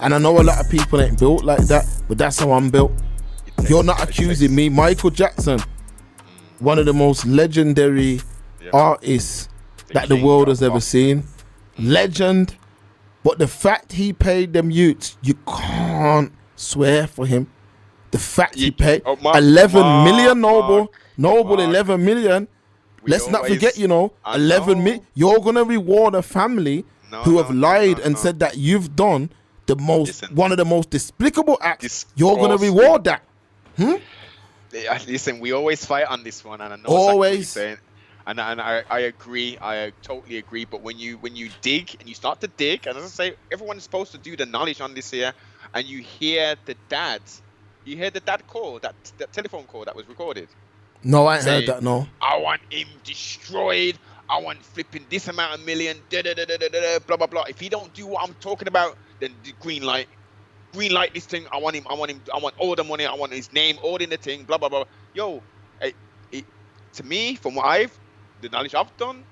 And I know a lot of people ain't built like that, but that's how I'm built. You're not accusing me. Michael Jackson, one of the most legendary artists that the world has ever seen. Legend. But the fact he paid them youths, you can't swear for him. The fact he paid 11 million, Noble, 11 million. Let's not forget, 11 million. You're going to reward a family who have lied and said that you've done one of the most despicable acts. You're going to reward that. Listen, we always fight on this one, and I know always. Exactly what you're saying. And I agree. I totally agree. But when you dig and you start to dig, and as I say, everyone is supposed to do the knowledge on this here, and you hear the dad call, that telephone call that was recorded. No, I ain't heard that. No. I want him destroyed. I want flipping this amount of million. Blah blah blah. If he don't do what I'm talking about, then the green light this thing. I want him. I want all the money. I want his name all in the thing. Blah blah blah. Yo, to me, from the knowledge I've done,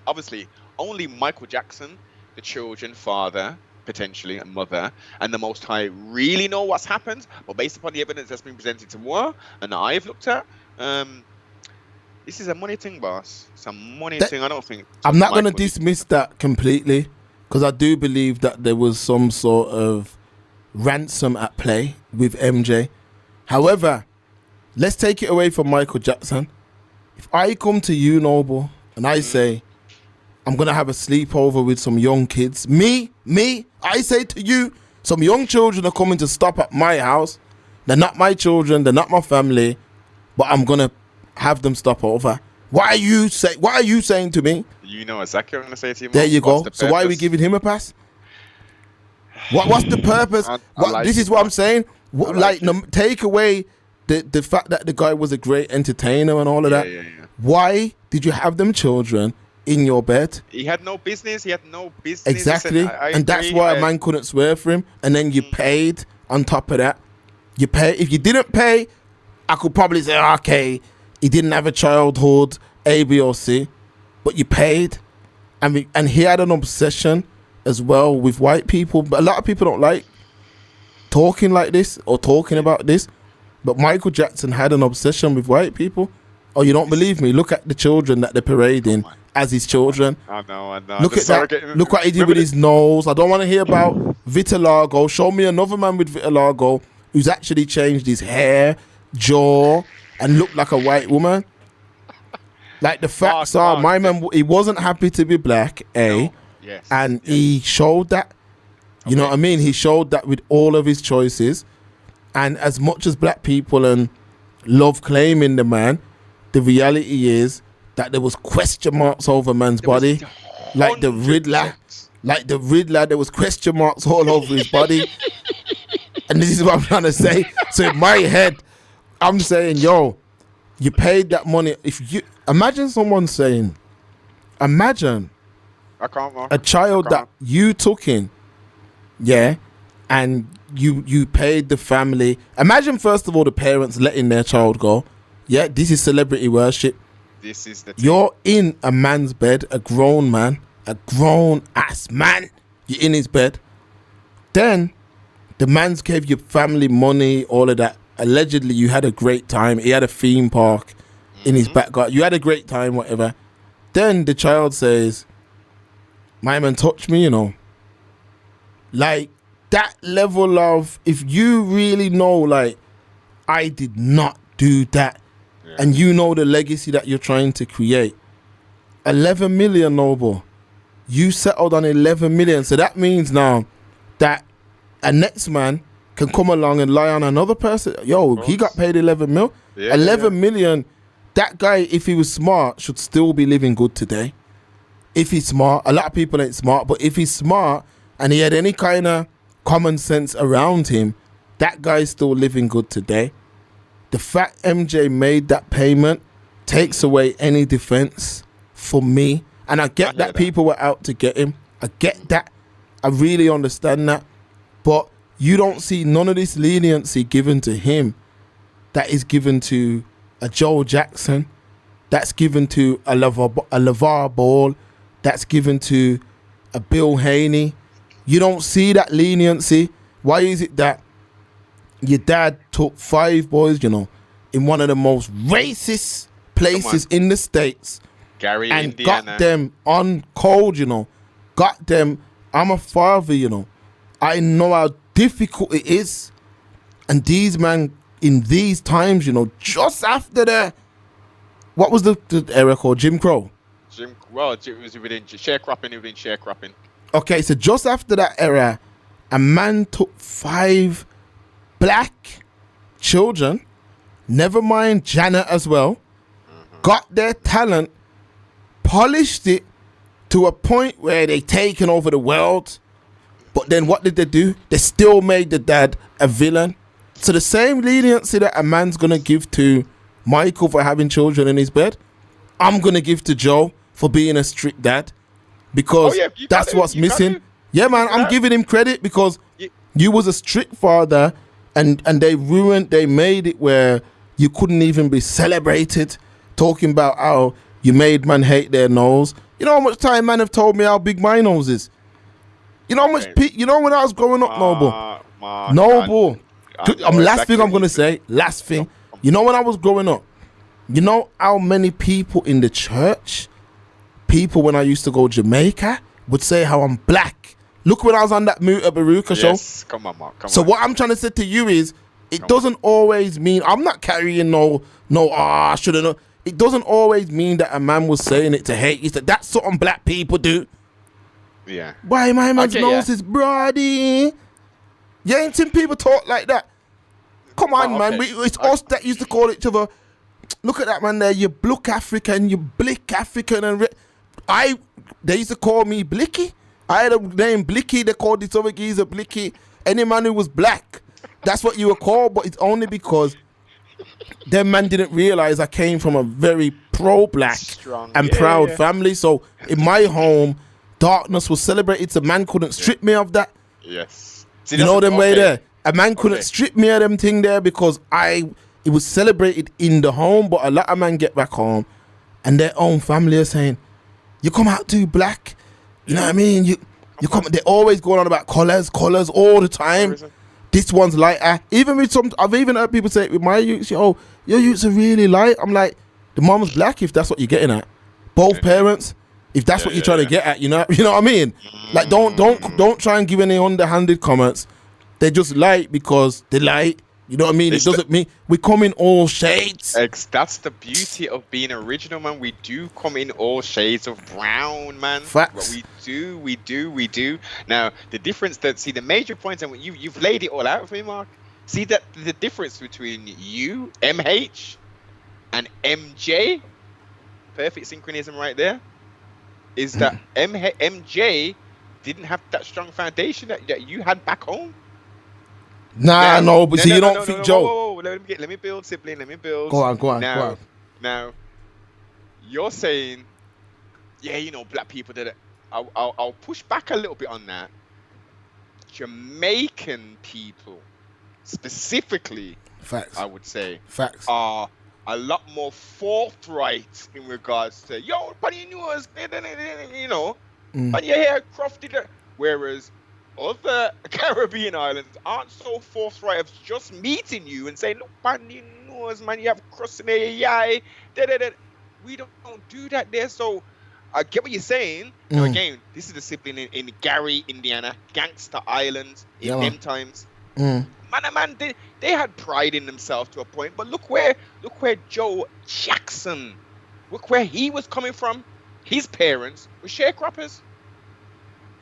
obviously, only Michael Jackson, the children, father, potentially, and mother, and the Most High really know what's happened. But based upon the evidence that's been presented to moi and I've looked at, this is a money thing, boss. It's a money thing. I don't think. I'm not going to dismiss that completely, because I do believe that there was some sort of ransom at play with MJ. However, let's take it away from Michael Jackson. If I come to you, Noble, and I say, I'm going to have a sleepover with some young kids. I say to you, some young children are coming to stop at my house. They're not my children. They're not my family. But I'm going to have them stop over. What are you saying to me? You know exactly what I'm going to say to you. There you go. So why are we giving him a pass? What's the purpose? This is what I'm saying. Take away the fact that the guy was a great entertainer and all of that. Yeah. Why did you have them children in your bed? He had no business. Exactly. And that's why a man couldn't swear for him. And then you paid on top of that. You pay. If you didn't pay, I could probably say, okay, he didn't have a childhood, A, B, or C. But you paid. And he had an obsession as well with white people. But a lot of people don't like talking like this or talking about this. But Michael Jackson had an obsession with white people. Oh, you don't believe me? Look at the children that they're parading as his children. I know. Look at that. Look what he did with his nose. I don't want to hear about vitiligo. Show me another man with vitiligo who's actually changed his hair, jaw, and looked like a white woman. Like the facts are, my man, he wasn't happy to be black, he showed that. You know what I mean? He showed that with all of his choices. And as much as black people and love claiming the man, the reality is that there was question marks over man's body. Like the Riddler. There was question marks all over his body. And this is what I'm trying to say. So in my head, I'm saying, yo, you paid that money. If you imagine someone saying, imagine a child that you took in, and you paid the family. Imagine first of all the parents letting their child go. Yeah, this is celebrity worship. This is the You're in a man's bed, a grown man, a grown ass man. You're in his bed. Then the man's gave you family money, all of that. Allegedly, you had a great time. He had a theme park in his back garden. You had a great time, whatever. Then the child says, my man touched me, Like, that level of, if you really know, like, I did not do that, and you know the legacy that you're trying to create. 11 million, Noble. You settled on 11 million. So that means now that a next man can come along and lie on another person. Yo, he got paid 11 mil. 11 million. That guy, if he was smart, should still be living good today. If he's smart. A lot of people ain't smart, but if he's smart and he had any kind of common sense around him, that guy's still living good today. The fact MJ made that payment takes away any defense for me. And I get that people were out to get him. I get that. I really understand that. But you don't see none of this leniency given to him that is given to a Joe Jackson, that's given to a LeVar Ball, that's given to a Bill Haney, You don't see that leniency. Why is it that your dad took 5 boys, you know, in one of the most racist places in the States, Gary, and Indiana. got them on cold, you know, got them. I'm a father, you know. I know how difficult it is. And these men in these times, you know, just after what was the era called? Jim Crow? Well, it was within sharecropping. Okay, so just after that era, a man took 5 black children, never mind Janet as well, got their talent, polished it to a point where they taken over the world. But then what did they do? They still made the dad a villain. So the same leniency that a man's going to give to Michael for having children in his bed, I'm going to give to Joe for being a strict dad, because that's what's missing. Yeah, man, I'm giving him credit because you was a strict father, and they made it where you couldn't even be celebrated, talking about how you made man hate their nose. You know how much time man have told me how big my nose is? You know how much, you know when I was growing up, Noble. Last thing I'm going to say, you know when I was growing up, you know how many people in the church, people when I used to go to Jamaica, would say how I'm black. Look when I was on that Muta Baruka show. Yes, come on, Mark. So what I'm trying to say to you is, it doesn't always mean, I'm not carrying I should have known. It doesn't always mean that a man was saying it to hate. It's that's something black people do. Yeah. Why my man's nose is broady? You ain't seen people talk like that. Come on, man. It's us that used to call each other. Look at that man there. You Blook African, you Blick African, and they used to call me Blicky. I had a name Blicky. They called this other geezer Blicky. Any man who was black, that's what you were called. But it's only because them man didn't realize I came from a very pro-black and proud family. So in my home, darkness was celebrated. So man couldn't strip me of that. Yes. See, you know them way there. A man couldn't strip me of them thing there because it was celebrated in the home. But a lot of men get back home and their own family are saying, you come out too black. You know what I mean? You come. They always going on about colors all the time. This one's lighter. Even with I've even heard people say it with my youths, your youths are really light. I'm like, the mom's black if that's what you're getting at. Both parents, if that's what you're trying to get at, you know what I mean? Like, don't try and give any underhanded comments. They're just light because they light. You know what I mean? It doesn't mean we come in all shades. That's the beauty of being original, man. We do come in all shades of brown, man. Facts. We do. Now, the difference the major points, and you've laid it all out for me, Mark. See that the difference between you, MH, and MJ, perfect synchronism right there, is that MJ didn't have that strong foundation that you had back home. But see, you don't think Joe. Whoa. Let me build, sibling. Let me build. Go on. Now, you're saying, black people did it. I'll push back a little bit on that. Jamaican people, specifically, facts. I would say, facts are a lot more forthright in regards to buddy news, and your hair crofted. Whereas other Caribbean islands aren't so forthright of just meeting you and saying, look, man, you knows, man, you have crust in your We don't do that there. So I get what you're saying. Now, again, this is the sibling in Gary, Indiana, Gangster Island in them times. Man, they had pride in themselves to a point. But look where Joe Jackson, look where he was coming from. His parents were sharecroppers.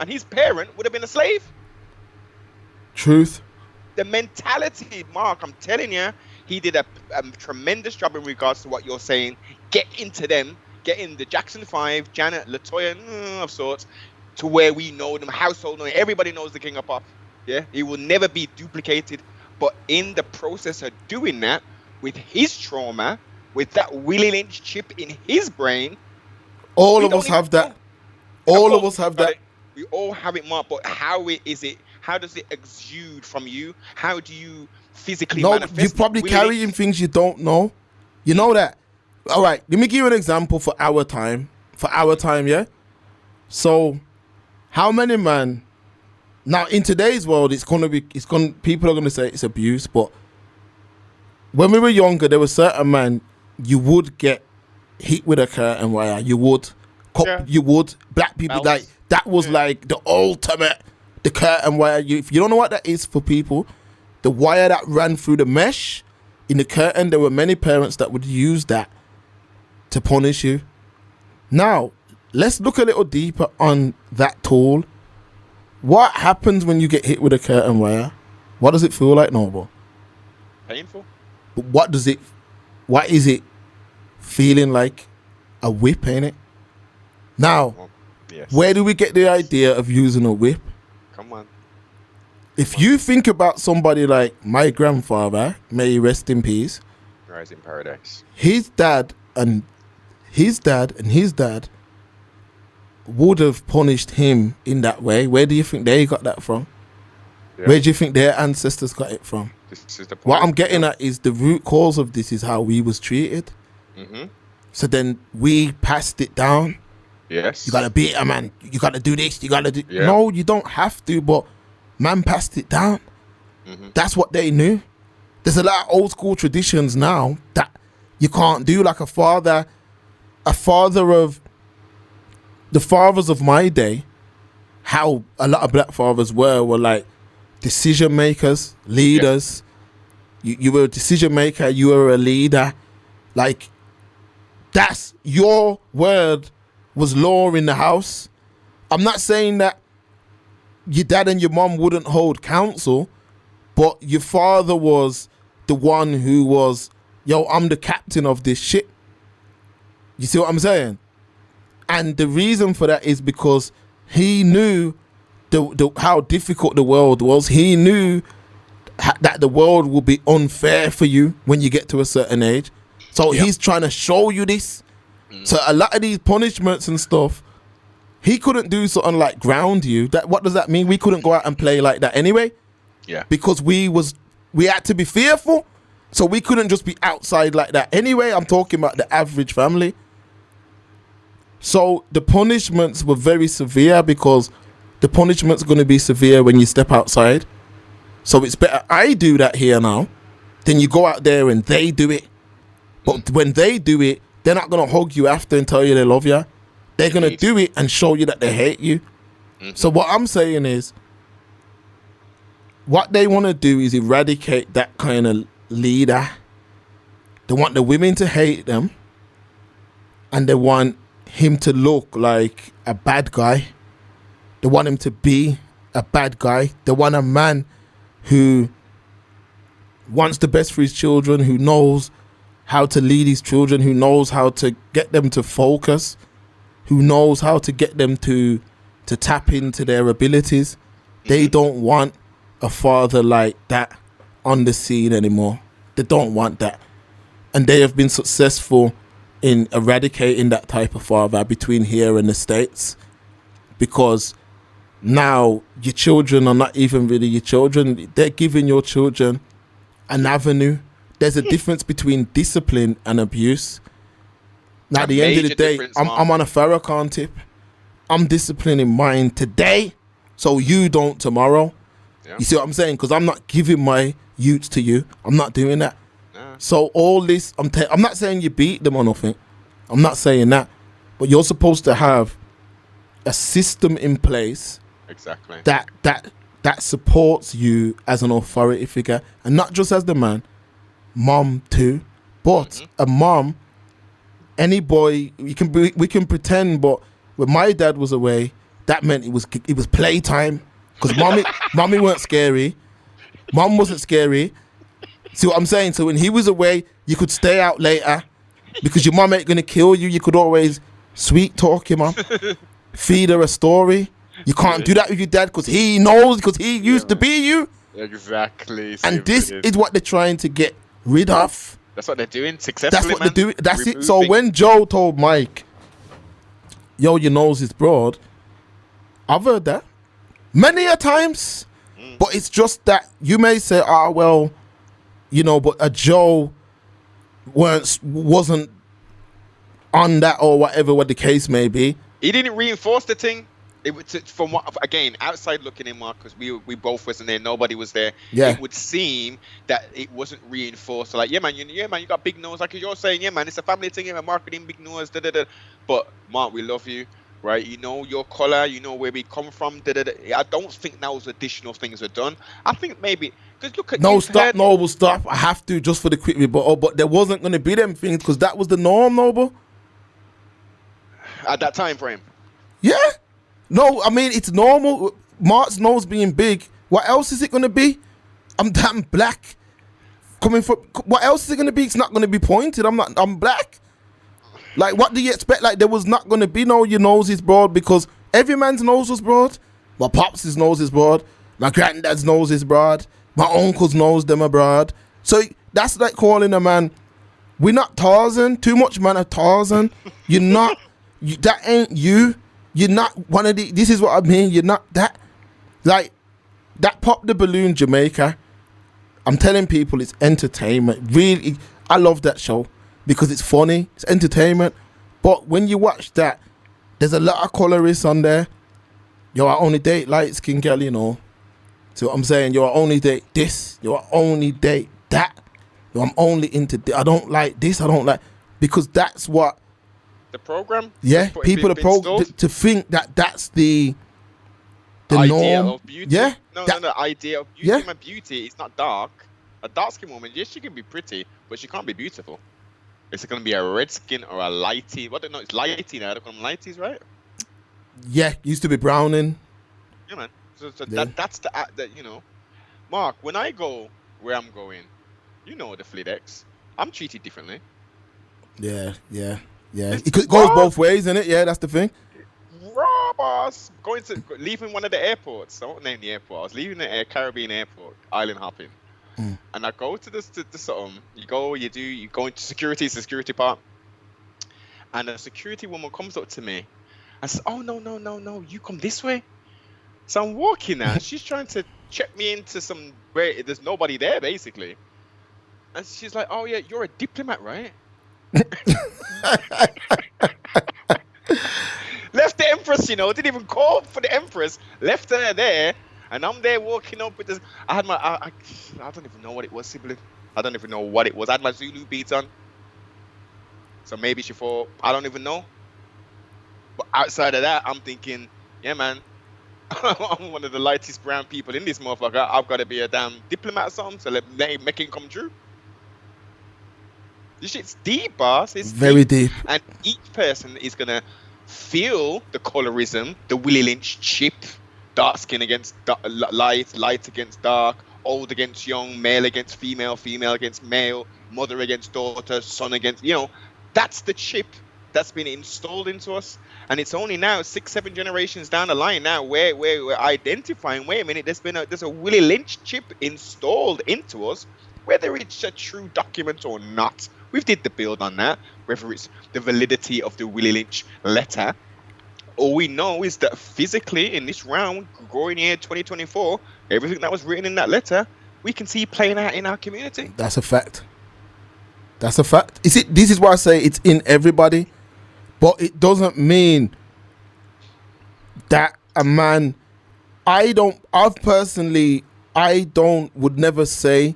And his parent would have been a slave. Truth. The mentality, Mark, I'm telling you, he did a tremendous job in regards to what you're saying. Get into them, get in the Jackson 5, Janet, Latoya, of sorts, to where we know them, household knowing. Everybody knows the King of Pop. Yeah, he will never be duplicated. But in the process of doing that, with his trauma, with that Willie Lynch chip in his brain, all of us have that. All of us have that. We all have it, Mark, but how does it exude from you? How do you physically manifest? You're probably carrying things you don't know. You know that. All right, let me give you an example for our time. Yeah? So, how many men Now, in today's world, people are gonna say it's abuse, but when we were younger, there was certain man you would get hit with a curtain wire. You would, Yeah. you would. Black people, Belts. like that was like the ultimate, the curtain wire. If you don't know what that is for people, the wire that ran through the mesh in the curtain, there were many parents that would use that to punish you. Now, let's look a little deeper on that tool. What happens when you get hit with a curtain wire? What does it feel like, Noble? Painful. But what is it feeling like? A whip, ain't it? Now, Well, yes. where do we get the idea of using a whip? Come on. If you think about somebody like my grandfather, may he rest in peace, Rise in paradise. his dad and his dad would have punished him in that way. Where do you think they got that from? Yeah. Where do you think their ancestors got it from? This is the point. What I'm getting at is the root cause of this is how we was treated. Mm-hmm. So then we passed it down. Yes. You gotta beat a man. You gotta do this. You gotta do. Yeah. No, you don't have to. But man passed it down. Mm-hmm. That's what they knew. There's a lot of old school traditions now that you can't do. Like the fathers of my day, how a lot of black fathers were like decision makers, leaders. You were a decision maker. You were a leader. Like that's your word was law in the house. I'm not saying that your dad and your mom wouldn't hold counsel, but your father was the one who was, yo, I'm the captain of this shit. You see what I'm saying? And the reason for that is because he knew how difficult the world was. He knew that the world will be unfair for you when you get to a certain age. So he's trying to show you this. So a lot of these punishments and stuff, he couldn't do something like ground you. What does that mean? We couldn't go out and play like that anyway. Yeah. Because we had to be fearful. So we couldn't just be outside like that anyway. I'm talking about the average family. So the punishments were very severe because the punishment's going to be severe when you step outside. So it's better I do that here now than you go out there and they do it. But when they do it, they're not going to hug you after and tell you they love you. They're going to do it and show you that they hate you. Mm-hmm. So what I'm saying is, what they want to do is eradicate that kind of leader. They want the women to hate them. And they want him to look like a bad guy. They want him to be a bad guy. They want a man who wants the best for his children, who knows how to lead his children, who knows how to get them to focus, who knows how to get them to tap into their abilities. They don't want a father like that on the scene anymore. They don't want that. And they have been successful in eradicating that type of father between here and the States, because now your children are not even really your children. They're giving your children an avenue. There's a difference between discipline and abuse. Now, at the end of the day, I'm on a Farrakhan tip. I'm disciplining mine today, so you don't tomorrow. Yeah. You see what I'm saying? Because I'm not giving my youths to you. I'm not doing that. Nah. So all this, I'm not saying you beat them or nothing. I'm not saying that. But you're supposed to have a system in place exactly that supports you as an authority figure, and not just as the man. Mom too, but a mom, any boy, we can pretend, but when my dad was away, that meant it was playtime, because mommy weren't scary, mom wasn't scary. See what I'm saying? So when he was away, you could stay out later because your mom ain't gonna kill you. You could always sweet talk your mom, feed her a story. You can't do that with your dad because he knows, because he used to be you. Exactly. And this is what they're trying to get rid of. That's what they're doing successfully. That's what they're doing. That's it. So when Joe told Mike, yo, your nose is broad, I've heard that many a times. But it's just that you may say, well, you know, but a Joe wasn't on that, or whatever what the case may be. He didn't reinforce the thing. It would, from what, again, outside looking in, Mark, because we both wasn't there, nobody was there. Yeah. It would seem that it wasn't reinforced. So like, yeah, man, you got big nose, like you're saying, yeah, man, it's a family thing, yeah, marketing, big nose, da da da. But Mark, we love you, right? You know your color, you know where we come from, da da da. I don't think those additional things are done. I think maybe because look at Noble, stop. I have to just for the quick rebuttal, but there wasn't going to be them things because that was the norm, Noble. At that time frame. Yeah. No, I mean, it's normal. Mark's nose being big. What else is it going to be? I'm damn black. Coming from... What else is it going to be? It's not going to be pointed. I'm black. Like, what do you expect? Like, there was not going to be no your nose is broad because every man's nose was broad. My pops' nose is broad. My granddad's nose is broad. My uncle's nose, them are broad. So, that's like calling a man... We're not Tarzan. Too much man of Tarzan. You're not... that ain't you. You're not one of the... This is what I mean. You're not that... Like, that Pop the Balloon Jamaica, I'm telling people it's entertainment. Really, I love that show because it's funny. It's entertainment. But when you watch that, there's a lot of colorists on there. Yo, I only date light-skinned girl, you know. So what I'm saying, yo, I only date this. Yo, I only date that. Yo, I'm only into this. I don't like this. I don't like... Because that's what... The program, yeah, people are to think that that's the idea norm of beauty. Yeah, no, idea of beauty. Yeah, my beauty is not dark. A dark skinned woman, yes, she can be pretty, but she can't be beautiful. It's going to be a red skin or a lighty. What? No, it's lighty now. They call them lighties, right? Yeah, used to be browning. Yeah, man. So yeah. That's the you know, Mark. When I go where I'm going, you know the Flidex, I'm treated differently. Yeah. It goes both ways, isn't it? Yeah, that's the thing. Raw, boss. Leaving one of the airports. I won't name the airport. I was leaving the Caribbean airport, island hopping. And I go to the something. You go into security, it's the security part. And a security woman comes up to me and says, "Oh, no, you come this way." So I'm walking now. She's trying to check me into some where there's nobody there, basically. And she's like, "Oh, yeah, you're a diplomat, right?" Left the Empress, didn't even call for the Empress. Left her there, and I'm there walking up with this. I had my, I don't even know what it was, sibling. I don't even know what it was. I had my Zulu beads on, so maybe she thought, I don't even know. But outside of that, I'm thinking, yeah, man, I'm one of the lightest brown people in this motherfucker. I've got to be a damn diplomat or something, so let make it come true. This shit's deep, boss. It's very deep. And each person is going to feel the colorism, the Willie Lynch chip, dark skin against light against dark, old against young, male against female, female against male, mother against daughter, son against, that's the chip that's been installed into us. And it's only now 6-7 generations down the line now where we're identifying, wait a minute, there's a Willie Lynch chip installed into us, whether it's a true document or not. We've did the build on that, whether it's the validity of the Willie Lynch letter. All we know is that physically in this round, growing year 2024, everything that was written in that letter, we can see playing out in our community. That's a fact. This is why I say it's in everybody, but it doesn't mean that a man, would never say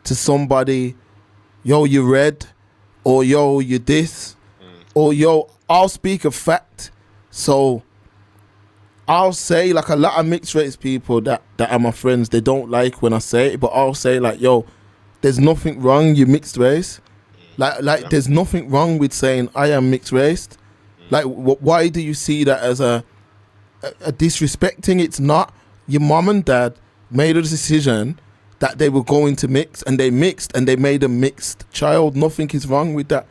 to somebody, yo, you red, or yo, you this, or yo, I'll speak a fact. So I'll say, like, a lot of mixed race people that are my friends, they don't like when I say it, but I'll say, like, yo, there's nothing wrong, you mixed race. Like there's nothing wrong with saying I am mixed race. Like, why do you see that as a disrespecting? It's not. Your mom and dad made a decision that they were going to mix, and they mixed, and they made a mixed child. Nothing is wrong with that.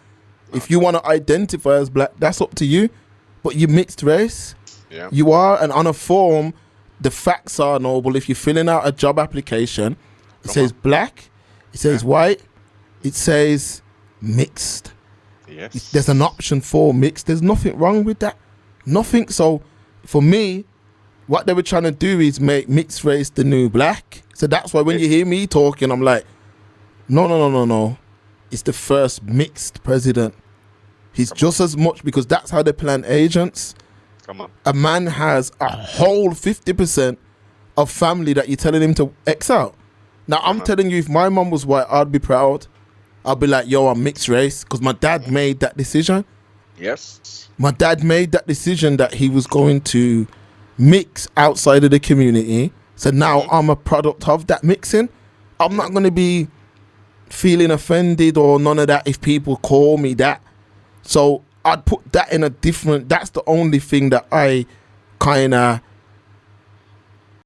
If you want to identify as black, that's up to you. But you mixed race. Yeah. You are, and on a form, the facts are noble. If you're filling out a job application, it says black, it says white, it says mixed. Yes. There's an option for mixed. There's nothing wrong with that. Nothing. So for me, what they were trying to do is make mixed race the new black. So that's why when you hear me talking, I'm like, no. It's the first mixed president. He's just as much, because that's how they plan agents. Come on. A man has a whole 50% of family that you're telling him to X out. Now, I'm telling you, if my mum was white, I'd be proud. I'd be like, yo, I'm mixed race. Because my dad made that decision. Yes. My dad made that decision that he was going to mix outside of the community. So now I'm a product of that mixing. I'm not going to be feeling offended or none of that if people call me that. So I'd put that in a different, that's the only thing that I kind of